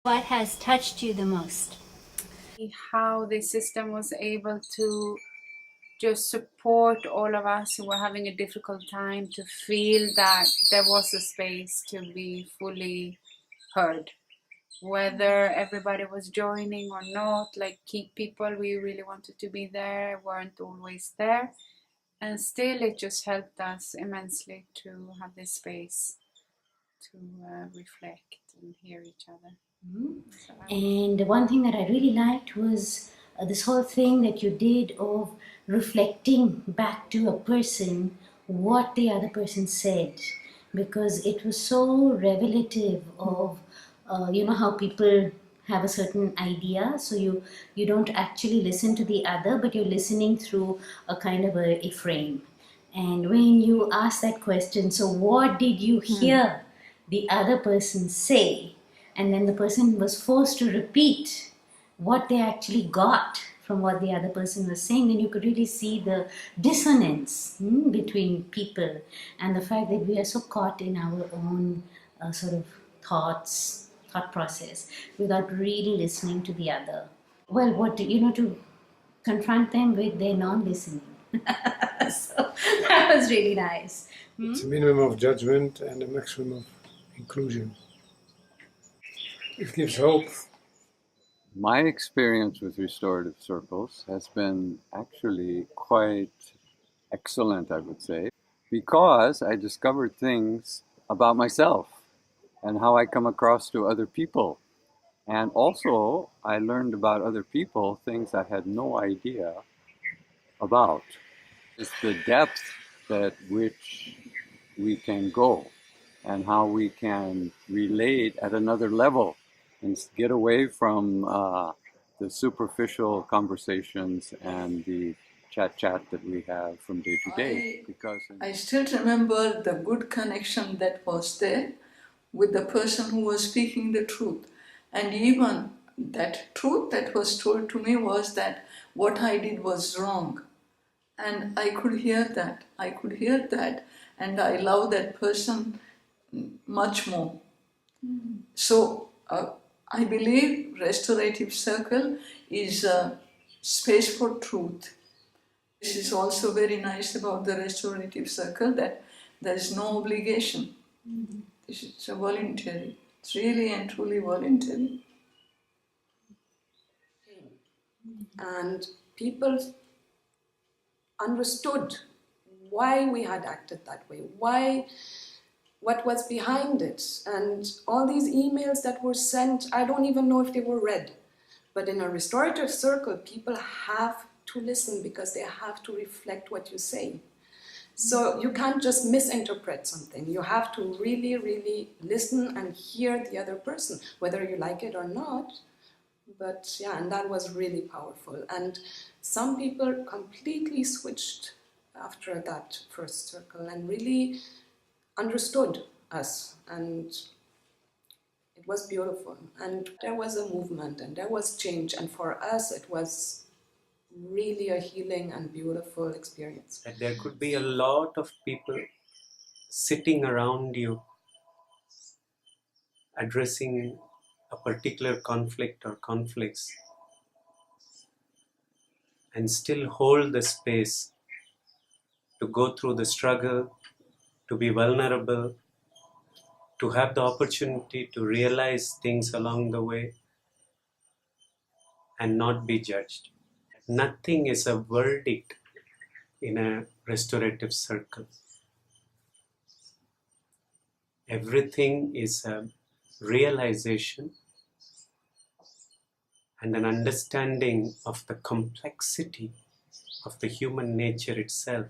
What has touched you the most? How the system was able to just support all of us who were having a difficult time to feel that there was a space to be fully heard. Whether everybody was joining or not, like key people we really wanted to be there weren't always there. And still it just helped us immensely to have this space to reflect and hear each other. So And one thing that I really liked was this whole thing that you did of reflecting back to a person what the other person said, because it was so revelative of how people have a certain idea, so you don't actually listen to the other, but you're listening through a kind of a frame. And when you ask that question, so what did you hear the other person say? And then the person was forced to repeat what they actually got from what the other person was saying, then you could really see the dissonance between people, and the fact that we are so caught in our own sort of thought process without really listening to the other. Well, to confront them with their non-listening. So that was really nice. It's a minimum of judgment and a maximum of inclusion. It gives hope. My experience with restorative circles has been actually quite excellent, I would say, because I discovered things about myself and how I come across to other people. And also, I learned about other people things I had no idea about. It's the depth at which we can go and how we can relate at another level and get away from the superficial conversations and the chat that we have from day to day. Because I still remember the good connection that was there with the person who was speaking the truth. And even that truth that was told to me was that what I did was wrong. And I could hear that. And I love that person much more. So I believe restorative circle is a space for truth. This is also very nice about the restorative circle, that there is no obligation. This is a voluntary. It's really and truly voluntary. And people understood why we had acted that way, what was behind it. And all these emails that were sent, I don't even know if they were read. But in a restorative circle, people have to listen because they have to reflect what you say. So you can't just misinterpret something. You have to really, really listen and hear the other person, whether you like it or not. But yeah, and that was really powerful. And some people completely switched after that first circle and really understood us. And it was beautiful. And there was a movement and there was change. And for us, it was really a healing and beautiful experience. And there could be a lot of people sitting around you addressing a particular conflict or conflicts and still hold the space to go through the struggle, to be vulnerable, to have the opportunity to realize things along the way and not be judged. Nothing is a verdict in a restorative circle. Everything is a realization and an understanding of the complexity of the human nature itself,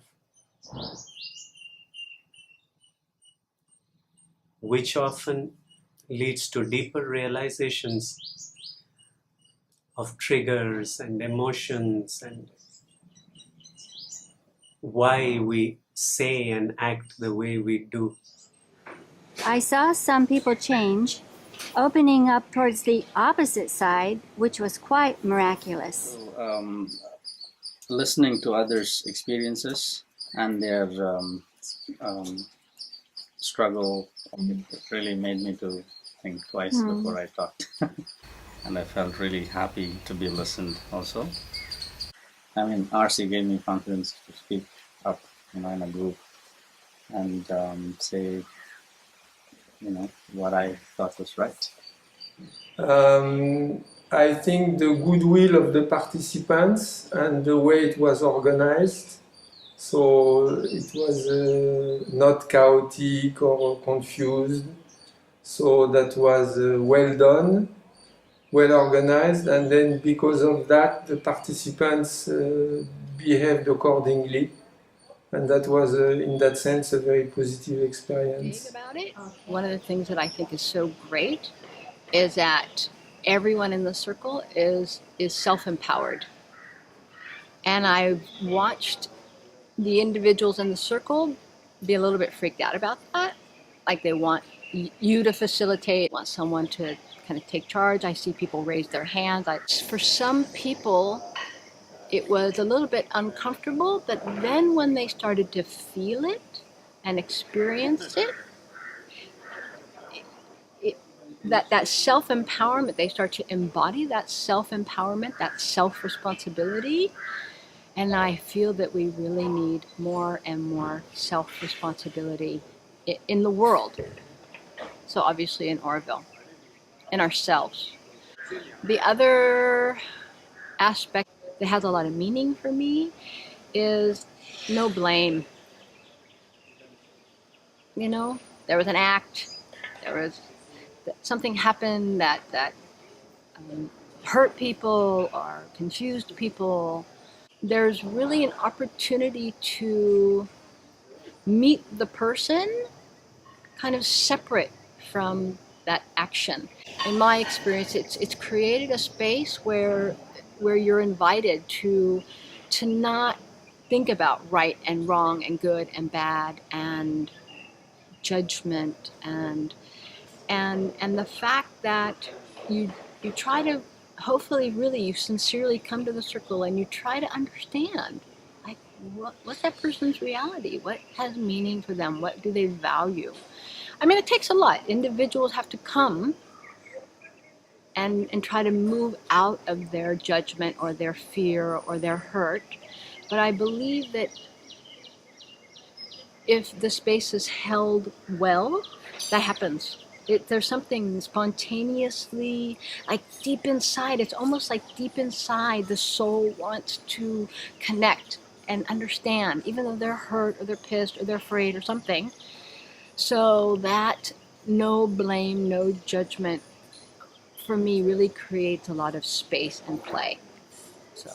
which often leads to deeper realizations of triggers and emotions and why we say and act the way we do. I saw some people change, opening up towards the opposite side, which was quite miraculous. Listening to others' experiences and their struggle, it really made me to think twice before I talked. And I felt really happy to be listened also. I mean, RC gave me confidence to speak up, in a group and say, what I thought was right. I think the goodwill of the participants and the way it was organized, so it was not chaotic or confused, so that was well done, well organized, and then because of that the participants behaved accordingly, and that was in that sense a very positive experience. About it. One of the things that I think is so great is that everyone in the circle is self-empowered. And I watched the individuals in the circle be a little bit freaked out about that. Like they want you to facilitate, want someone to kind of take charge. I see people raise their hands. For some people, it was a little bit uncomfortable, but then when they started to feel it and experience it, that self-empowerment, they start to embody that self-empowerment, that self-responsibility. And I feel that we really need more and more self-responsibility in the world. So obviously in Oroville, in ourselves. The other aspect that has a lot of meaning for me is no blame. There was an act, something happened that hurt people or confused people. There's really an opportunity to meet the person kind of separate from that action. In my experience, it's created a space where you're invited to not think about right and wrong and good and bad and judgment and the fact that you try to, hopefully really you sincerely come to the circle and you try to understand, like, what's that person's reality? What has meaning for them? What do they value? I mean, it takes a lot. Individuals have to come and try to move out of their judgment or their fear or their hurt. But I believe that if the space is held well, that happens. There's something spontaneously, like deep inside, it's almost like deep inside the soul wants to connect and understand, even though they're hurt or they're pissed or they're afraid or something. So that no blame, no judgment, for me, really creates a lot of space and play. So.